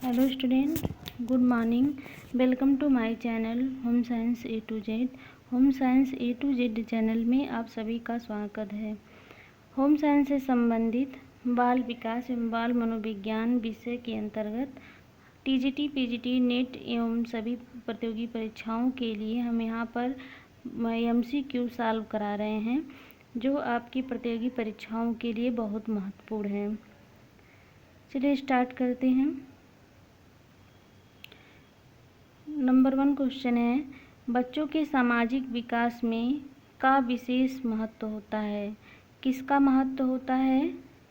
Hello student, good morning. Welcome to my channel home science A to Z. Home science A to Z channel में आप सभी का स्वागत है। Home science से संबंधित बाल विकास एवं बाल मनोविज्ञान विषय के अंतर्गत टीजीटी, पीजीटी, नेट एवं सभी प्रतियोगी परीक्षाओं के लिए हम यहाँ पर एमसीक्यू सॉल्व करा रहे हैं, जो आपकी प्रतियोगी परीक्षाओं के लिए बहुत महत्वपूर्ण है। चलिए स्टार्ट करते हैं। नंबर 1 क्वेश्चन है, बच्चों के सामाजिक विकास में का विशेष महत्व होता है? किसका महत्व होता है?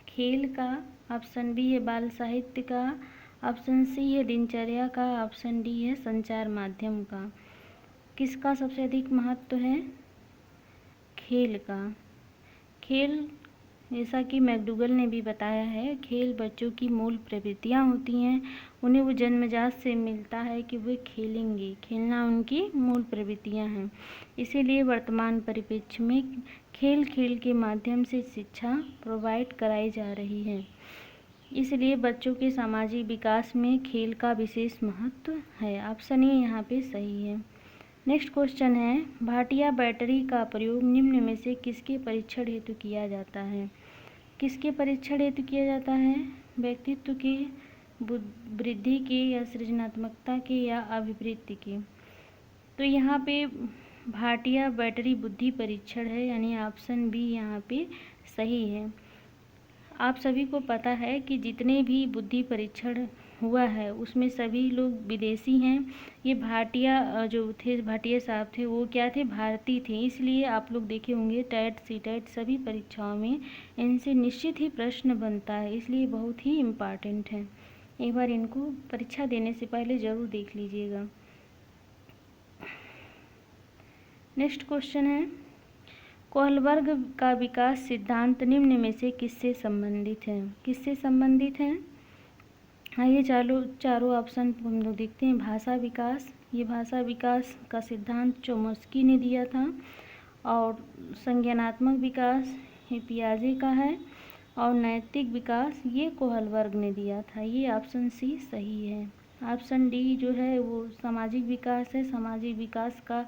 खेल का, ऑप्शन बी है बाल साहित्य का, ऑप्शन सी है दिनचर्या का, ऑप्शन डी है संचार माध्यम का। किसका सबसे अधिक महत्व है? खेल का। खेल, जैसा कि मैकडूगल ने भी बताया है, खेल बच्चों की मूल प्रवृत्तियाँ होती हैं। उन्हें वो जन्मजात से मिलता है कि वे खेलेंगे, खेलना उनकी मूल प्रवृत्तियाँ हैं। इसीलिए वर्तमान परिप्रेक्ष्य में खेल के माध्यम से शिक्षा प्रोवाइड कराई जा रही है। इसलिए बच्चों के सामाजिक विकास में खेल का विशेष महत्व है। ऑप्शन ए यहाँ पे सही है। नेक्स्ट क्वेश्चन है, भाटिया बैटरी का प्रयोग निम्न में से किसके परीक्षण हेतु किया जाता है? किसके परीक्षण हेतु किया जाता है? व्यक्तित्व के, वृद्धि के, या सृजनात्मकता के, या अभिवृद्धि के? तो यहाँ पे भाटिया बैटरी बुद्धि परीक्षण है, यानी ऑप्शन बी यहाँ पे सही है। आप सभी को पता है कि जितने भी बुद्धि परीक्षण हुआ है उसमें सभी लोग विदेशी हैं। ये भाटिया जो थे, भाटिया साहब थे, वो क्या थे? भारतीय थे। इसलिए आप लोग देखे होंगे टेट, सीटेट सभी परीक्षाओं में इनसे निश्चित ही प्रश्न बनता है, इसलिए बहुत ही इम्पॉर्टेंट है। एक बार इनको परीक्षा देने से पहले ज़रूर देख लीजिएगा। नेक्स्ट क्वेश्चन है, कोहलबर्ग का विकास सिद्धांत निम्न में से किससे संबंधित है? किससे संबंधित है? आइए चारों ऑप्शन हम लोग देखते हैं। भाषा विकास, ये भाषा विकास का सिद्धांत चोम्स्की ने दिया था। और संज्ञानात्मक विकास ये पियाजे का है। और नैतिक विकास ये कोहलबर्ग ने दिया था। ये ऑप्शन सी सही है। ऑप्शन डी जो है वो सामाजिक विकास है। सामाजिक विकास का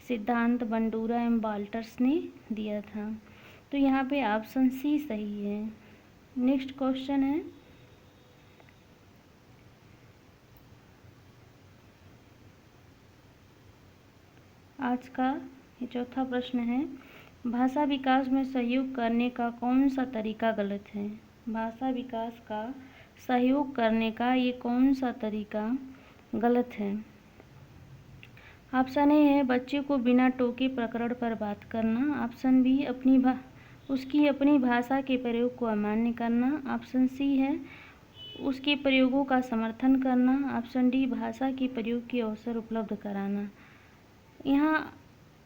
सिद्धांत बंडूरा एवं वाल्टर्स ने दिया था। तो यहाँ पे ऑप्शन सी सही है। नेक्स्ट क्वेश्चन है, आज का ये चौथा प्रश्न है, भाषा विकास में सहयोग करने का कौन सा तरीका गलत है? भाषा विकास का सहयोग करने का ये कौन सा तरीका गलत है? ऑप्शन ए है बच्चे को बिना टोके प्रकरण पर बात करना। ऑप्शन बी उसकी अपनी भाषा के प्रयोग को अमान्य करना। ऑप्शन सी है उसके प्रयोगों का समर्थन करना। ऑप्शन डी भाषा के प्रयोग के अवसर उपलब्ध कराना। यहाँ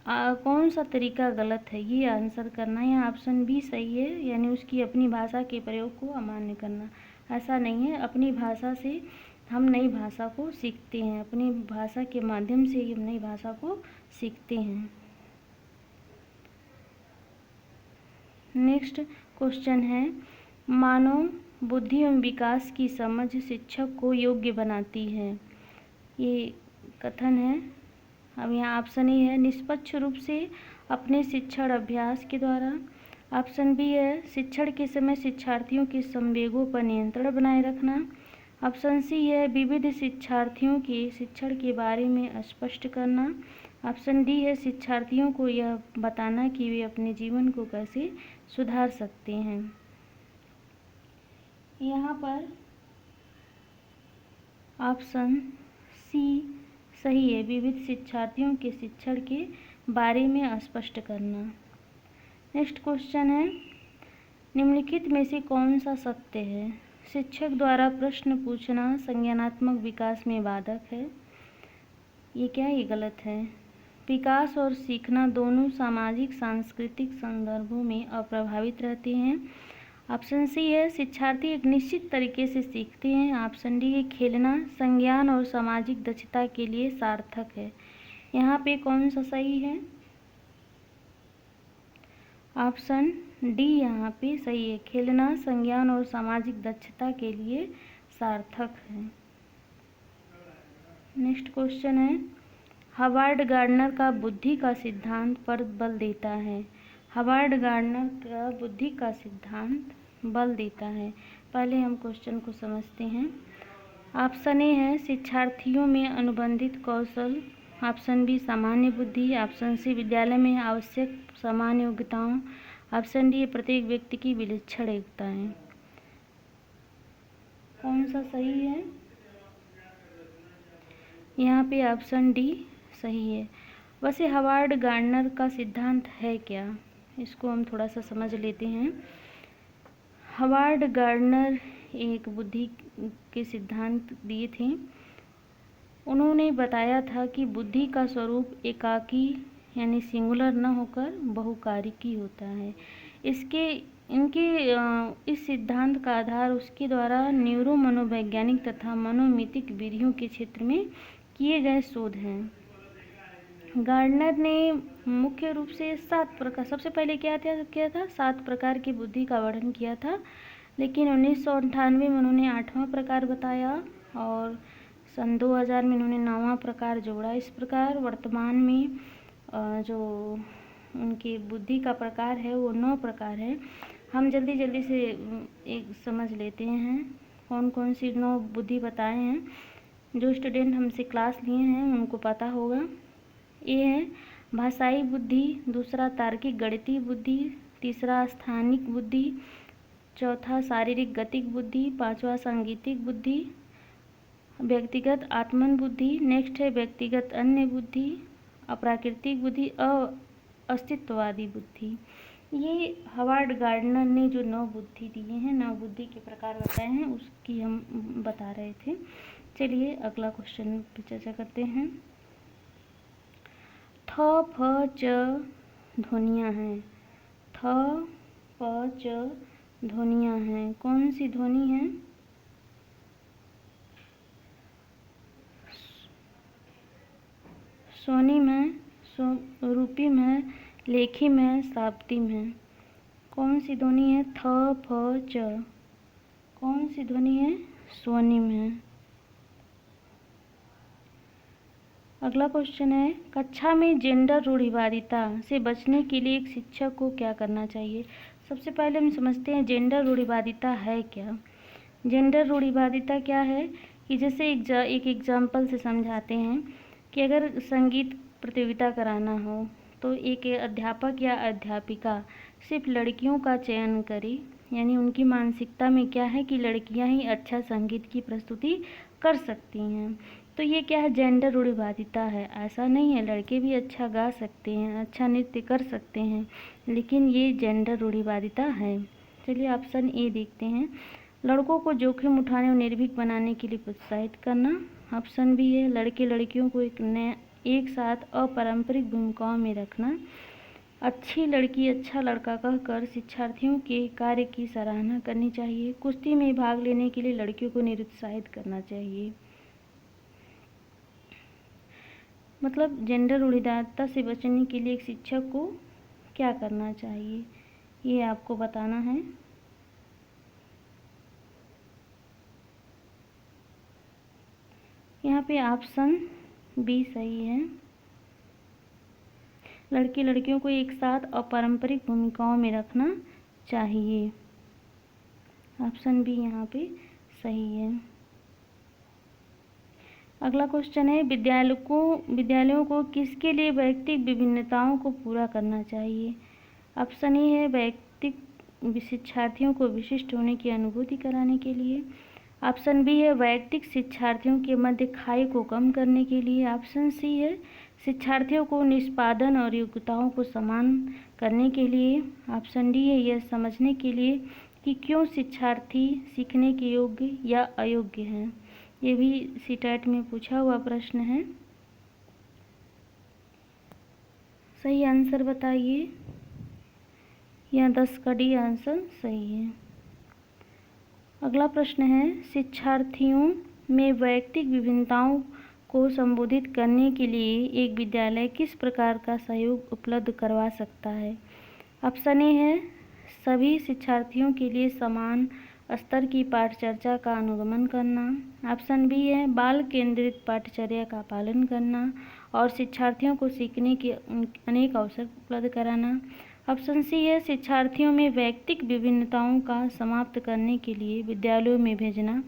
कौन सा तरीका गलत है ये आंसर करना। यहाँ ऑप्शन बी सही है, यानी उसकी अपनी भाषा के प्रयोग को अमान्य करना। ऐसा नहीं है, अपनी भाषा से हम नई भाषा को सीखते हैं, अपनी भाषा के माध्यम से हम नई भाषा को सीखते हैं। नेक्स्ट क्वेश्चन है, मानव बुद्धि एवं विकास की समझ शिक्षक को योग्य बनाती है। ये कथन है। अब यहाँ ऑप्शन ए है निष्पक्ष रूप से अपने शिक्षण अभ्यास के द्वारा। ऑप्शन बी है शिक्षण के समय शिक्षार्थियों के संवेगों पर नियंत्रण बनाए रखना। ऑप्शन सी है विविध शिक्षार्थियों के शिक्षण के बारे में स्पष्ट करना। ऑप्शन डी है शिक्षार्थियों को यह बताना कि वे अपने जीवन को कैसे सुधार सकते हैं। यहाँ पर ऑप्शन सी सही है, विविध शिक्षार्थियों के शिक्षण के बारे में स्पष्ट करना। नेक्स्ट क्वेश्चन है, निम्नलिखित में से कौन सा सत्य है? शिक्षक द्वारा प्रश्न पूछना संज्ञानात्मक विकास में बाधक है। ये क्या? ये गलत है। विकास और सीखना दोनों सामाजिक सांस्कृतिक संदर्भों में अप्रभावित रहते हैं। ऑप्शन सी है शिक्षार्थी एक निश्चित तरीके से सीखते हैं। ऑप्शन डी है खेलना संज्ञान और सामाजिक दक्षता के लिए सार्थक है। यहाँ पे कौन सा सही है? ऑप्शन डी यहाँ पे सही है, खेलना संज्ञान और सामाजिक दक्षता के लिए सार्थक है। नेक्स्ट क्वेश्चन है, हावर्ड गार्डनर का बुद्धि का सिद्धांत पर बल देता है। हावर्ड गार्डनर का बुद्धि का सिद्धांत बल देता है। पहले हम क्वेश्चन को समझते हैं। ऑप्शन ए है शिक्षार्थियों में अनुबंधित कौशल, ऑप्शन बी सामान्य बुद्धि, ऑप्शन सी विद्यालय में आवश्यक सामान्य योग्यताओं, ऑप्शन डी प्रत्येक व्यक्ति की विलक्षण योग्यताएं। कौन सा सही है? यहाँ पे ऑप्शन डी सही है। वैसे हावर्ड गार्डनर का सिद्धांत है क्या, इसको हम थोड़ा सा समझ लेते हैं। हावर्ड गार्डनर एक बुद्धि के सिद्धांत दिए थे। उन्होंने बताया था कि बुद्धि का स्वरूप एकाकी यानी सिंगुलर न होकर बहुकारिकी होता है। इस सिद्धांत का आधार उसके द्वारा न्यूरो मनोवैज्ञानिक तथा मनोमितिक विधियों के क्षेत्र में किए गए शोध हैं। गार्डनर ने मुख्य रूप से 7 प्रकार, सबसे पहले क्या था 7 प्रकार की बुद्धि का वर्णन किया था, लेकिन 1998 में उन्होंने 8वां प्रकार बताया और सन 2000 में उन्होंने 9वां प्रकार जोड़ा। इस प्रकार वर्तमान में जो उनकी बुद्धि का प्रकार है वो 9 प्रकार है। हम जल्दी से एक समझ लेते हैं कौन कौन सी 9 बुद्धि बताए हैं। जो स्टूडेंट हमसे क्लास लिए हैं उनको पता होगा। ये है भाषाई बुद्धि, दूसरा तार्किक गणितीय बुद्धि, तीसरा स्थानिक बुद्धि, चौथा शारीरिक गतिक बुद्धि, 5वां सांगीतिक बुद्धि, व्यक्तिगत आत्मन बुद्धि, नेक्स्ट है व्यक्तिगत अन्य बुद्धि, अप्राकृतिक बुद्धि, अस्तित्ववादी बुद्धि। ये हावर्ड गार्डनर ने जो 9 बुद्धि दिए हैं, 9 बुद्धि के प्रकार बताए हैं, उसकी हम बता रहे थे। चलिए अगला क्वेश्चन पे चर्चा करते हैं। थ फ च ध्वनियाँ हैं। थ फ च ध्वनियाँ हैं। कौन सी ध्वनि है? स्वनिम है, रूपिम है, लेखिम है, शाब्दिम है। कौन सी ध्वनि है? थ फ च। कौन सी ध्वनि है? स्वनिम है। अगला क्वेश्चन है, कक्षा में जेंडर रूढ़िवादिता से बचने के लिए एक शिक्षक को क्या करना चाहिए? सबसे पहले हम समझते हैं जेंडर रूढ़िवादिता है क्या। जेंडर रूढ़िवादिता क्या है कि जैसे एक एग्जाम्पल से समझाते हैं कि अगर संगीत प्रतियोगिता कराना हो तो एक अध्यापक या अध्यापिका सिर्फ लड़कियों का चयन करे, यानी उनकी मानसिकता में क्या है कि लड़कियां ही अच्छा संगीत की प्रस्तुति कर सकती हैं। तो ये क्या है? जेंडर रूढ़िवादिता है। ऐसा नहीं है, लड़के भी अच्छा गा सकते हैं, अच्छा नृत्य कर सकते हैं, लेकिन ये जेंडर रूढ़िवादिता है। चलिए ऑप्शन ए देखते हैं, लड़कों को जोखिम उठाने और निर्भीक बनाने के लिए प्रोत्साहित करना। ऑप्शन बी है लड़के लड़कियों को एक साथ अपारंपरिक भूमिकाओं में रखना। अच्छी लड़की अच्छा लड़का कहकर शिक्षार्थियों के कार्य की सराहना करनी चाहिए। कुश्ती में भाग लेने के लिए लड़कियों को निरुत्साहित करना चाहिए। मतलब जेंडर रूढ़िवादिता से बचने के लिए एक शिक्षक को क्या करना चाहिए, ये आपको बताना है। यहाँ पे ऑप्शन बी सही है, लड़के लड़कियों को एक साथ अपारंपरिक भूमिकाओं में रखना चाहिए। ऑप्शन बी यहाँ पे सही है। अगला क्वेश्चन है, विद्यालयों को किसके लिए वैयक्तिक विभिन्नताओं को पूरा करना चाहिए? ऑप्शन ए है वैयक्तिक शिक्षार्थियों को विशिष्ट होने की अनुभूति कराने के लिए। ऑप्शन बी है वैयक्तिक शिक्षार्थियों के मध्य खाई को कम करने के लिए। ऑप्शन सी है शिक्षार्थियों को निष्पादन और योग्यताओं को समान करने के लिए। ऑप्शन डी है यह समझने के लिए कि क्यों शिक्षार्थी सीखने के योग्य या अयोग्य हैं। ये भी सीटेट में पूछा हुआ प्रश्न है। सही आंसर बताइए। यहाँ 10 का डी आंसर सही है। अगला प्रश्न है, शिक्षार्थियों में वैयक्तिक विभिन्नताओं को संबोधित करने के लिए एक विद्यालय किस प्रकार का सहयोग उपलब्ध करवा सकता है? ऑप्शन ए है सभी शिक्षार्थियों के लिए समान स्तर की पाठचर्चा का अनुगमन करना। ऑप्शन बी है बाल केंद्रित पाठचर्या का पालन करना और शिक्षार्थियों को सीखने के अनेक अवसर उपलब्ध कराना। ऑप्शन सी है शिक्षार्थियों में व्यक्तिक विभिन्नताओं का समाप्त करने के लिए विद्यालयों में भेजना।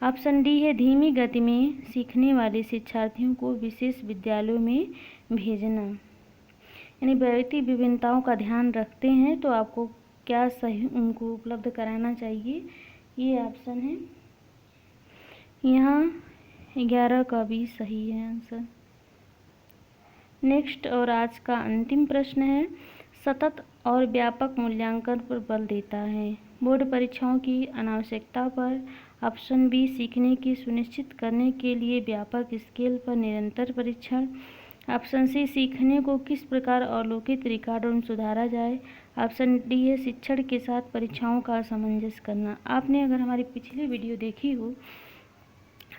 ऑप्शन डी है धीमी गति में सीखने वाले शिक्षार्थियों को विशेष विद्यालयों में भेजना। यानी व्यक्तिक विभिन्नताओं का ध्यान रखते हैं तो आपको क्या सही उनको उपलब्ध कराना चाहिए, ये ऑप्शन है। यहाँ 11 का भी सही है आंसर। नेक्स्ट और आज का अंतिम प्रश्न है, सतत और व्यापक मूल्यांकन पर बल देता है। बोर्ड परीक्षाओं की अनावश्यकता पर। ऑप्शन बी सीखने की सुनिश्चित करने के लिए व्यापक स्केल पर निरंतर परीक्षण। ऑप्शन सी सीखने को किस प्रकार अवलोकित रिकॉर्ड और सुधारा जाए। ऑप्शन डी है शिक्षण के साथ परीक्षाओं का सामंजस्य करना। आपने अगर हमारी पिछली वीडियो देखी हो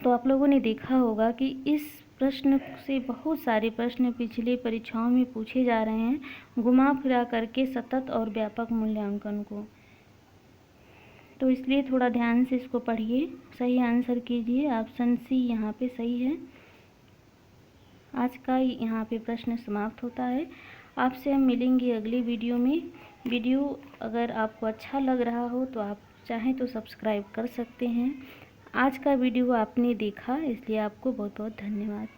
तो आप लोगों ने देखा होगा कि इस प्रश्न से बहुत सारे प्रश्न पिछले परीक्षाओं में पूछे जा रहे हैं, घुमा फिरा करके सतत और व्यापक मूल्यांकन को। तो इसलिए थोड़ा ध्यान से इसको पढ़िए, सही आंसर कीजिए। ऑप्शन सी यहाँ पे सही है। आज का यहाँ पे प्रश्न समाप्त होता है। आपसे हम मिलेंगे अगली वीडियो में। वीडियो अगर आपको अच्छा लग रहा हो तो आप चाहें तो सब्सक्राइब कर सकते हैं। आज का वीडियो आपने देखा इसलिए आपको बहुत बहुत धन्यवाद।